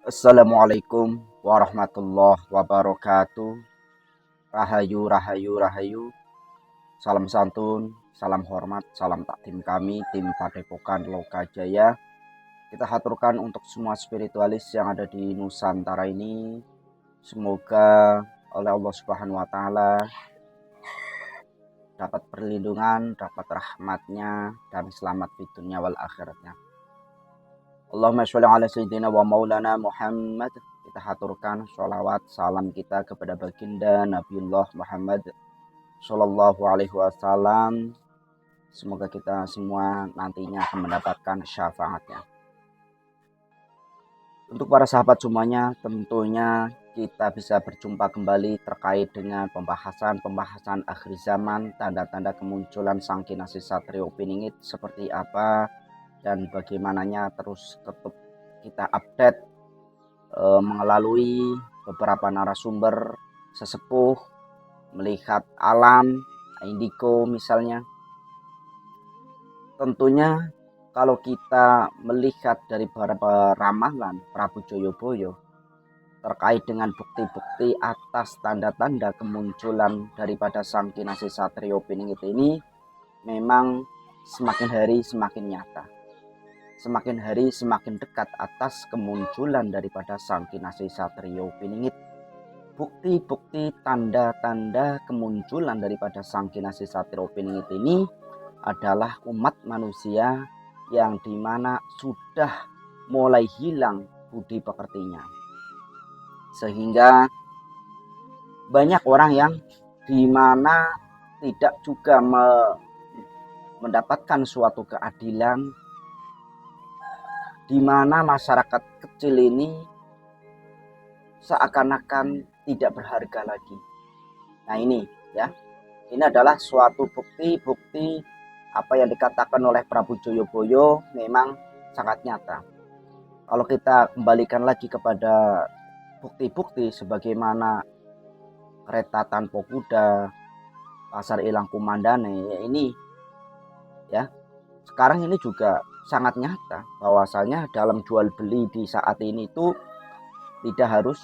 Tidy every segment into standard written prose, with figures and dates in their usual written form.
Assalamualaikum warahmatullahi wabarakatuh. Rahayu, rahayu, rahayu. Salam santun, salam hormat, salam takdim kami, tim Padepokan Lokajaya. Kita haturkan untuk semua spiritualis yang ada di Nusantara ini. Semoga oleh Allah Subhanahu wa Ta'ala dapat perlindungan, dapat rahmatnya, dan selamat di dunia wal akhiratnya. Allahumma sholli ala sayyidina wa maulana Muhammad. Kita haturkan sholawat salam kita kepada baginda Nabiullah Muhammad Sallallahu alaihi wasallam. Semoga kita semua nantinya akan mendapatkan syafaatnya. Untuk para sahabat semuanya, tentunya kita bisa berjumpa kembali terkait dengan pembahasan akhir zaman, tanda-tanda kemunculan Sang Kinasih Satrio Piningit seperti apa, dan bagaimananya terus tetap kita update melalui beberapa narasumber sesepuh, melihat alam, indigo misalnya. Tentunya kalau kita melihat dari beberapa ramalan Prabu Joyoboyo terkait dengan bukti-bukti atas tanda-tanda kemunculan daripada Sang Kinasih Satrio Piningit ini memang semakin hari semakin nyata. Semakin hari semakin dekat atas kemunculan daripada Sang Kinasih Satrio Piningit. Bukti-bukti tanda-tanda kemunculan daripada Sang Kinasih Satrio Piningit ini adalah umat manusia yang dimana sudah mulai hilang budi pekertinya. Sehingga banyak orang yang dimana tidak juga mendapatkan suatu keadilan, di mana masyarakat kecil ini seakan-akan tidak berharga lagi. Nah ini ya, ini adalah suatu bukti-bukti apa yang dikatakan oleh Prabu Joyoboyo memang sangat nyata. Kalau kita kembalikan lagi kepada bukti-bukti sebagaimana kereta tanpa kuda, pasar ilang kumandane, ya ini ya, sekarang ini juga sangat nyata bahwasanya dalam jual beli di saat ini itu tidak harus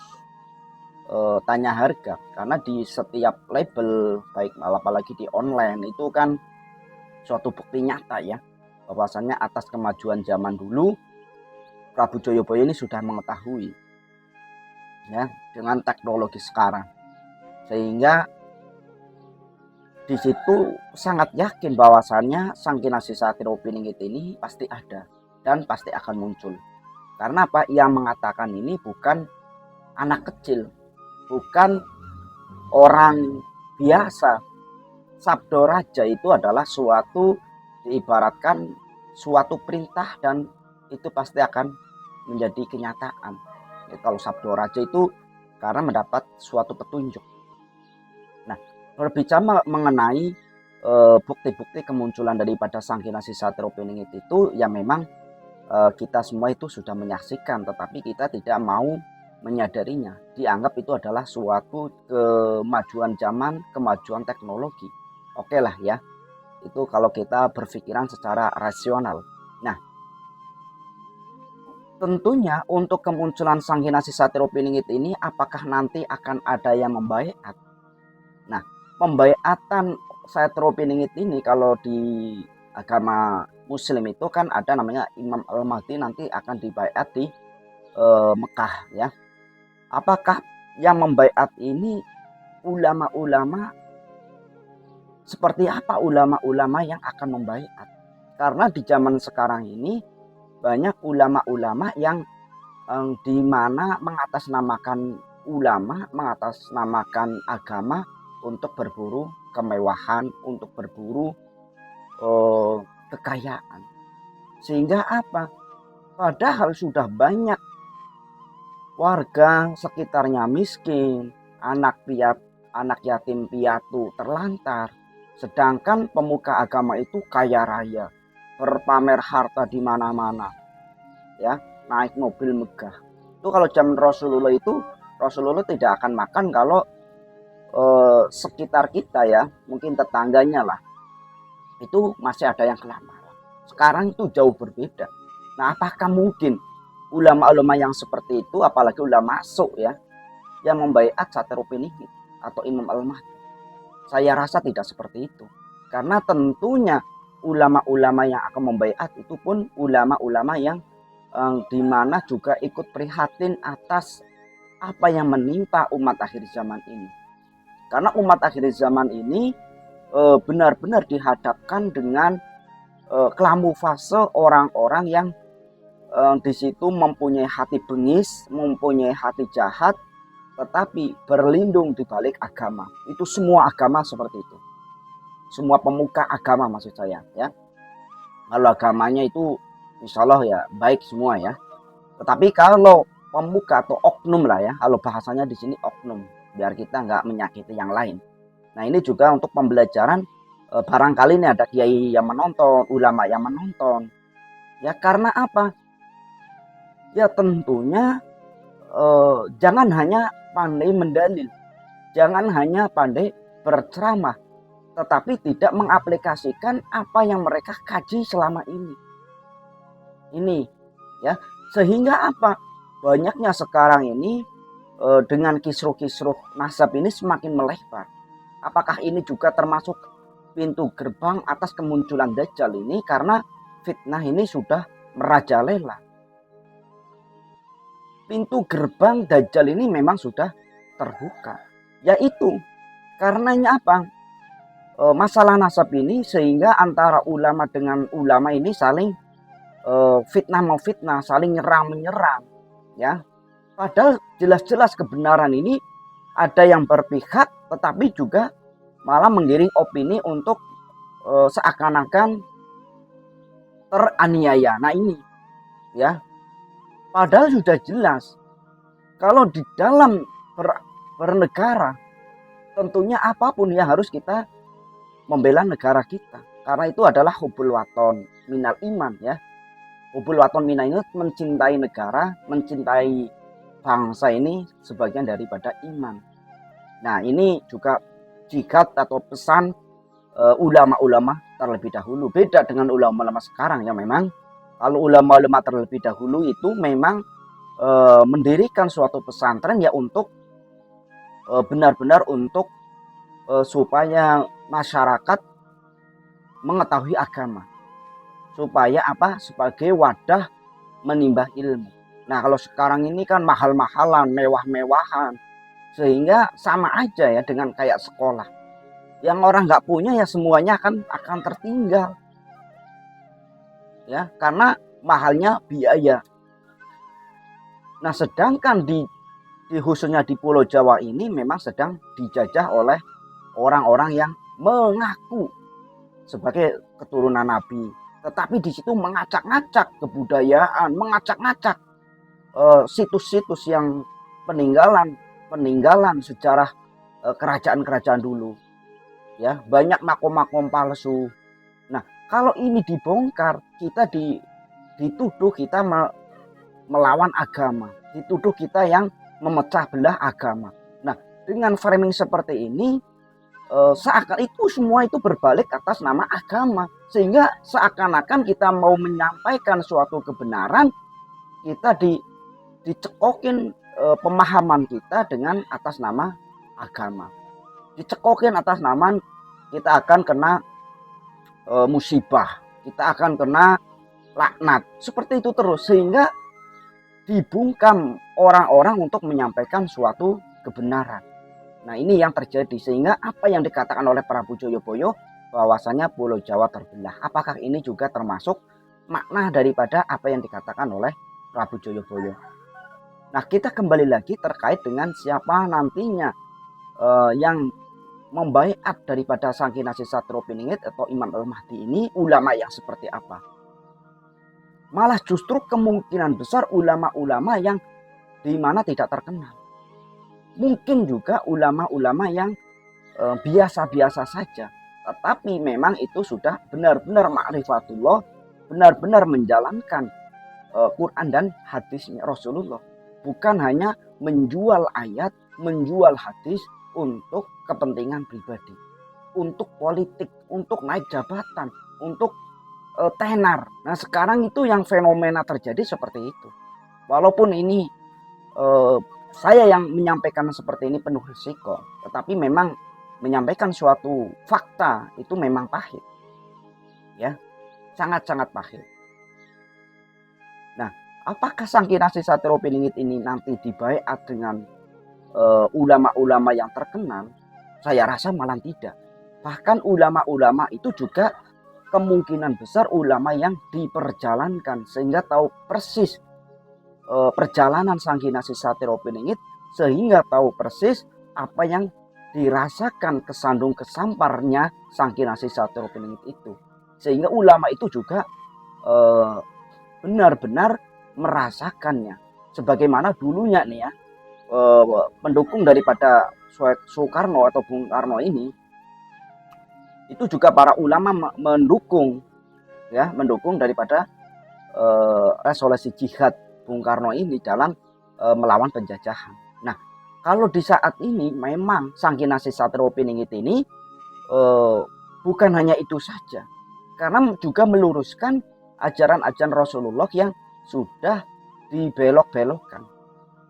tanya harga, karena di setiap label baik apalagi di online itu kan suatu bukti nyata ya bahwasanya atas kemajuan zaman dulu Prabu Joyoboyo ini sudah mengetahui ya dengan teknologi sekarang, sehingga di situ sangat yakin bahwasannya Sang Kinasih Satrio Piningit ini pasti ada dan pasti akan muncul. Karena apa? Yang mengatakan ini bukan anak kecil, bukan orang biasa. Sabdo Raja itu adalah suatu, diibaratkan suatu perintah dan itu pasti akan menjadi kenyataan. Ya, kalau Sabdo Raja itu karena mendapat suatu petunjuk. Nah, berbicara mengenai bukti-bukti kemunculan daripada Sang Kinasih Satrio Piningit itu ya memang kita semua itu sudah menyaksikan, tetapi kita tidak mau menyadarinya. Dianggap itu adalah suatu kemajuan zaman, kemajuan teknologi. Oke lah ya, itu kalau kita berpikiran secara rasional. Nah, tentunya untuk kemunculan Sang Kinasih Satrio Piningit ini apakah nanti akan ada yang membaiat? Nah, pembaiatan Satrio Piningit ini kalau di agama Muslim itu kan ada namanya Imam Al-Mahdi, nanti akan dibaiat di Mekah ya. Apakah yang membaiat ini ulama-ulama? Seperti apa ulama-ulama yang akan membaiat? Karena di zaman sekarang ini banyak ulama-ulama yang di mana mengatasnamakan ulama, mengatasnamakan agama untuk berburu kemewahan, untuk berburu kekayaan. Sehingga apa? Padahal sudah banyak warga sekitarnya miskin, anak yatim piatu terlantar. Sedangkan pemuka agama itu kaya raya, berpamer harta di mana-mana, ya, naik mobil megah. Itu kalau zaman Rasulullah itu, Rasulullah tidak akan makan kalau sekitar kita ya, mungkin tetangganya lah, itu masih ada yang kelaparan. Sekarang itu jauh berbeda. Nah, apakah mungkin ulama-ulama yang seperti itu, apalagi ulama masuk ya, yang membaiat Satrul-Piningit atau Imam Al-Mahdi. Saya rasa tidak seperti itu. Karena tentunya ulama-ulama yang akan membaiat itu pun ulama-ulama yang di mana juga ikut prihatin atas apa yang menimpa umat akhir zaman ini. Karena umat akhir zaman ini benar-benar dihadapkan dengan kelamu fase orang-orang yang di situ mempunyai hati bengis, mempunyai hati jahat, tetapi berlindung di balik agama. Itu semua agama seperti itu. Semua pemuka agama maksud saya ya. Kalau agamanya itu insya Allah ya baik semua ya. Tetapi kalau pemuka atau oknum lah ya, kalau bahasanya di sini oknum, biar kita nggak menyakiti yang lain. Nah ini juga untuk pembelajaran, barangkali ini ada kiai yang menonton, ulama yang menonton. Ya karena apa? Ya tentunya jangan hanya pandai mendalil, jangan hanya pandai berceramah, tetapi tidak mengaplikasikan apa yang mereka kaji selama ini. Ini ya, sehingga apa? Banyaknya sekarang ini dengan kisruh-kisruh nasab ini semakin melebar. Apakah ini juga termasuk pintu gerbang atas kemunculan Dajjal ini? Karena fitnah ini sudah merajalela. Pintu gerbang Dajjal ini memang sudah terbuka. Yaitu karenanya apa? Masalah nasab ini sehingga antara ulama dengan ulama ini saling fitnah mau fitnah, saling nyerang menyerang. Ya, padahal jelas-jelas kebenaran ini ada yang berpihak, tetapi juga malah menggiring opini untuk seakan-akan teraniaya. Nah ini, ya. Padahal sudah jelas kalau di dalam bernegara tentunya apapun ya harus kita membela negara kita. Karena itu adalah hubul waton minal iman ya. Hubul waton minal itu mencintai negara, mencintai bangsa ini sebagian daripada iman. Nah ini juga jihad atau pesan ulama-ulama terlebih dahulu. Beda dengan ulama-ulama sekarang ya memang. Kalau ulama-ulama terlebih dahulu itu memang mendirikan suatu pesantren ya untuk benar-benar untuk supaya masyarakat mengetahui agama. Supaya apa? Sebagai wadah menimba ilmu. Nah kalau sekarang ini kan mahal-mahalan, mewah-mewahan. Sehingga sama aja ya dengan kayak sekolah. Yang orang nggak punya ya semuanya akan tertinggal. Ya, karena mahalnya biaya. Nah, sedangkan di khususnya di Pulau Jawa ini memang sedang dijajah oleh orang-orang yang mengaku sebagai keturunan Nabi, tetapi di situ mengacak-ngacak kebudayaan, mengacak-ngacak situs-situs yang peninggalan sejarah kerajaan-kerajaan dulu. Ya, banyak makom-makom palsu. Nah, kalau ini dibongkar, kita dituduh kita melawan agama, dituduh kita yang memecah belah agama. Nah, dengan framing seperti ini, seakan itu semua itu berbalik atas nama agama, sehingga seakan-akan kita mau menyampaikan suatu kebenaran, kita dicekokin pemahaman kita dengan atas nama agama, dicekokin atas nama kita akan kena musibah, kita akan kena laknat, seperti itu terus, sehingga dibungkam orang-orang untuk menyampaikan suatu kebenaran. Nah ini yang terjadi, sehingga apa yang dikatakan oleh Prabu Joyoboyo bahwasanya Pulau Jawa terbelah, apakah ini juga termasuk makna daripada apa yang dikatakan oleh Prabu Joyoboyo? Nah kita kembali lagi terkait dengan siapa nantinya yang membaiat daripada Sang Kinasih Satrul-Piningit atau Imam Al-Mahdi ini, ulama yang seperti apa? Malah justru kemungkinan besar ulama-ulama yang dimana tidak terkenal. Mungkin juga ulama-ulama yang biasa-biasa saja. Tetapi memang itu sudah benar-benar ma'rifatullah, benar-benar menjalankan Quran dan hadisnya Rasulullah. Bukan hanya menjual ayat, menjual hadis untuk kepentingan pribadi, untuk politik, untuk naik jabatan, untuk tenar. Nah sekarang itu yang fenomena terjadi seperti itu. Walaupun ini saya yang menyampaikan seperti ini penuh risiko, tetapi memang menyampaikan suatu fakta itu memang pahit, ya, sangat-sangat pahit. Nah, apakah Sangkinasih Satrio Piningit ini nanti dibaiat dengan ulama-ulama yang terkenal? Saya rasa malah tidak. Bahkan ulama-ulama itu juga kemungkinan besar ulama yang diperjalankan sehingga tahu persis perjalanan Sangkinasih Satrio Piningit, sehingga tahu persis apa yang dirasakan kesandung kesamparnya Sangkinasih Satrio Piningit itu, sehingga ulama itu juga benar-benar merasakannya. Sebagaimana dulunya nih ya, pendukung daripada Soekarno atau Bung Karno ini, itu juga para ulama mendukung, ya, mendukung daripada resolusi jihad Bung Karno ini dalam melawan penjajahan. Nah, kalau di saat ini memang Sangkinasih Satrio Piningit ini bukan hanya itu saja, karena juga meluruskan ajaran-ajaran Rasulullah yang sudah dibelok-belokkan.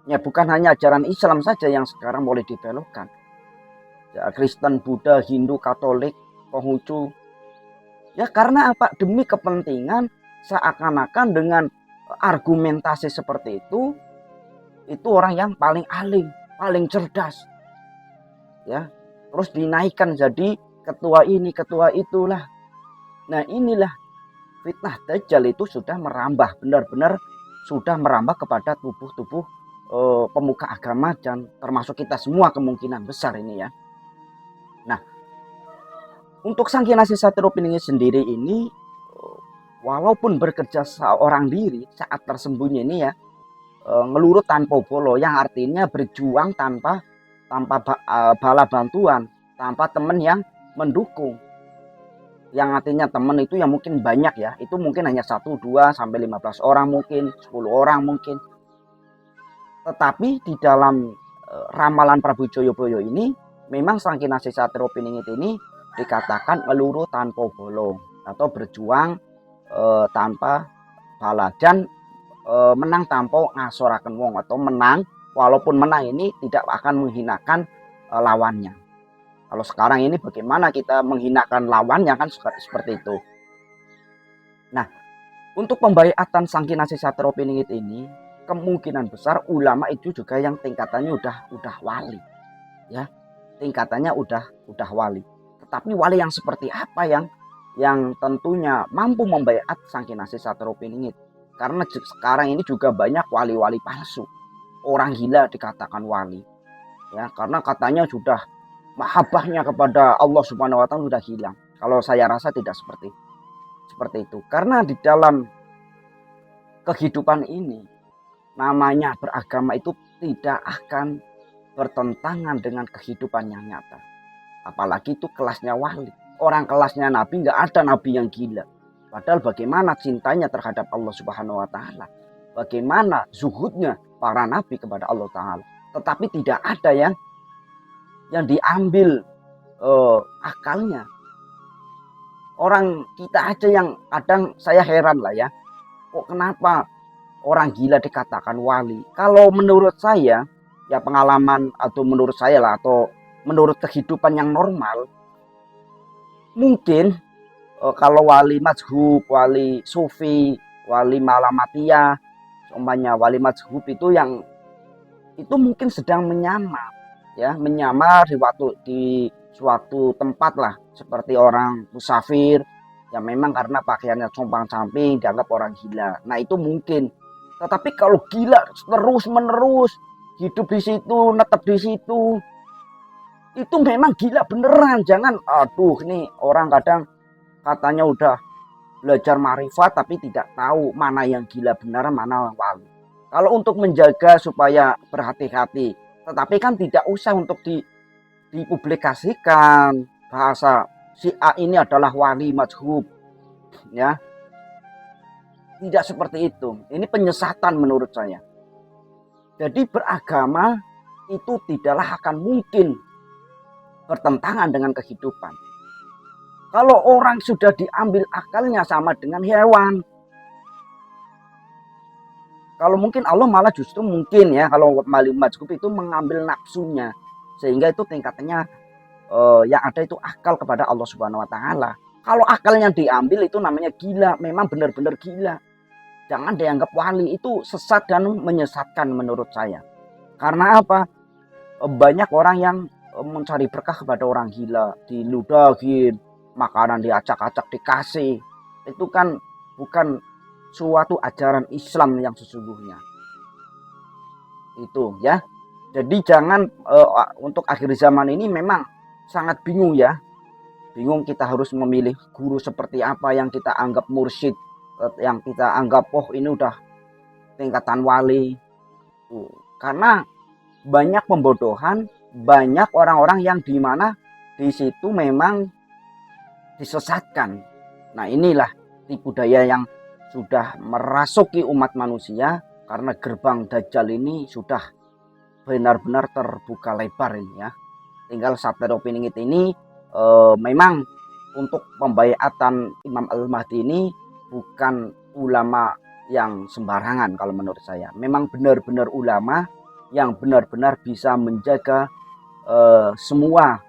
Ya, bukan hanya ajaran Islam saja yang sekarang boleh dibelokkan. Ya, Kristen, Buddha, Hindu, Katolik, Konghucu. Ya, karena apa? Demi kepentingan seakan-akan dengan argumentasi seperti itu orang yang paling alim, paling cerdas. Ya, terus dinaikkan jadi ketua ini, ketua itulah. Nah, inilah fitnah Dajjal itu sudah merambah, benar-benar sudah merambah kepada tubuh-tubuh pemuka agama dan termasuk kita semua kemungkinan besar ini ya. Nah, untuk Sangkinasih Satrio Piningit sendiri ini, walaupun bekerja seorang diri saat tersembunyi ini ya, ngelurut tanpa bolo, yang artinya berjuang tanpa bala bantuan, tanpa teman yang mendukung. Yang artinya teman itu yang mungkin banyak ya, itu mungkin hanya 1, 2, sampai 15 orang mungkin, 10 orang mungkin. Tetapi di dalam ramalan Prabu Joyoboyo ini, memang Sangkinasih Satrio Piningit ini dikatakan meluru tanpa bolong atau berjuang tanpa bala, dan menang tanpa ngasoraken wong, atau menang walaupun menang ini tidak akan menghinakan lawannya. Kalau sekarang ini bagaimana kita menghinakan lawannya kan seperti itu. Nah, untuk pembaiatan Sangkinasih Satrio Piningit ini kemungkinan besar ulama itu juga yang tingkatannya udah wali, ya, tingkatannya udah wali. Tetapi wali yang seperti apa yang tentunya mampu membaiat Sangkinasih Satrio Piningit? Karena sekarang ini juga banyak wali-wali palsu, orang gila dikatakan wali, ya, karena katanya sudah mahabbahnya kepada Allah Subhanahu Wa Taala sudah hilang. Kalau saya rasa tidak seperti itu, karena di dalam kehidupan ini namanya beragama itu tidak akan bertentangan dengan kehidupan yang nyata. Apalagi itu kelasnya wali. Orang kelasnya Nabi, nggak ada Nabi yang gila. Padahal bagaimana cintanya terhadap Allah Subhanahu Wa Taala, bagaimana zuhudnya para Nabi kepada Allah Taala. Tetapi tidak ada yang diambil akalnya. Orang kita aja yang kadang saya heran lah ya, kok kenapa orang gila dikatakan wali? Kalau menurut saya, ya pengalaman atau menurut saya lah, atau menurut kehidupan yang normal, mungkin kalau wali mazhub, wali sufi, wali malamatiyah, umpamanya wali mazhub itu yang itu mungkin sedang menyamar, ya, menyamar di suatu tempat lah, seperti orang musafir yang memang karena pakaiannya compang-camping dianggap orang gila. Nah, itu mungkin. Tetapi kalau gila terus menerus hidup di situ, netep di situ, itu memang gila beneran. Jangan, aduh, nih orang kadang katanya udah belajar marifat tapi tidak tahu mana yang gila beneran, mana yang wali. Kalau untuk menjaga supaya berhati-hati, tetapi kan tidak usah untuk dipublikasikan bahasa si A ini adalah wali mazhub, ya. Tidak seperti itu. Ini penyesatan menurut saya. Jadi beragama itu tidaklah akan mungkin bertentangan dengan kehidupan. Kalau orang sudah diambil akalnya sama dengan hewan, Kalau mungkin Allah malah justru mungkin ya, kalau Malik Majkub itu mengambil nafsunya, sehingga itu tingkatannya yang ada itu akal kepada Allah Subhanahu Wa Taala. Kalau akal yang diambil itu namanya gila, memang benar-benar gila. Jangan dianggap wali, itu sesat dan menyesatkan menurut saya. Karena apa? Banyak orang yang mencari berkah kepada orang gila, diludahin, makanan diacak-acak dikasih. Itu kan bukan suatu ajaran Islam yang sesungguhnya. Itu ya. Jadi jangan untuk akhir zaman ini memang sangat bingung ya. Bingung kita harus memilih guru seperti apa yang kita anggap mursyid, yang kita anggap oh ini udah tingkatan wali. Karena banyak pembodohan, banyak orang-orang yang di mana di situ memang disesatkan. Nah, inilah tipu daya yang sudah merasuki umat manusia karena gerbang Dajjal ini sudah benar-benar terbuka lebar ini ya. Tinggal Sabda Opiningit ini memang untuk pembaiatan Imam Al-Mahdi ini bukan ulama yang sembarangan kalau menurut saya. Memang benar-benar ulama yang benar-benar bisa menjaga semua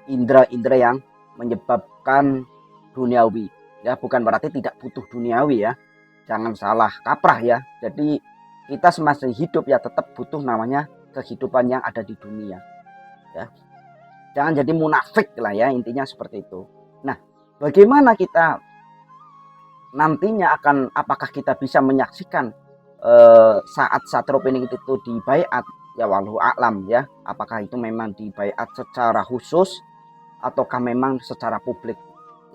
indera-indera yang menyebabkan duniawi. Ya, bukan berarti tidak butuh duniawi ya. Jangan salah kaprah ya. Jadi kita semasa hidup ya tetap butuh namanya kehidupan yang ada di dunia. Ya. Jangan jadi munafik lah ya, intinya seperti itu. Nah, bagaimana kita nantinya apakah kita bisa menyaksikan saat Satrio Piningit itu dibaiat, ya wallahu a'lam ya, apakah itu memang dibaiat secara khusus ataukah memang secara publik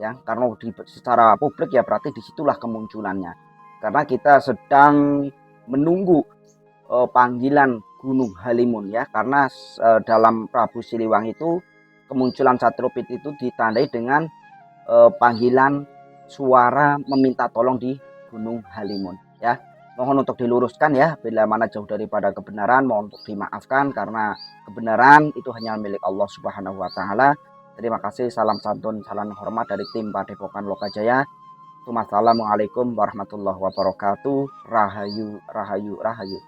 ya. Karena secara publik ya berarti disitulah kemunculannya, karena kita sedang menunggu panggilan Gunung Halimun ya, karena dalam Prabu Siliwangi itu kemunculan Satrio Piningit itu ditandai dengan panggilan suara meminta tolong di Gunung Halimun ya. Mohon untuk diluruskan ya, bila mana jauh daripada kebenaran mohon untuk dimaafkan, karena kebenaran itu hanya milik Allah Subhanahu Wa Taala. Terima kasih, salam santun, salam hormat dari tim Padepokan Lokajaya. Assalamualaikum warahmatullahi wabarakatuh. Rahayu, rahayu, rahayu.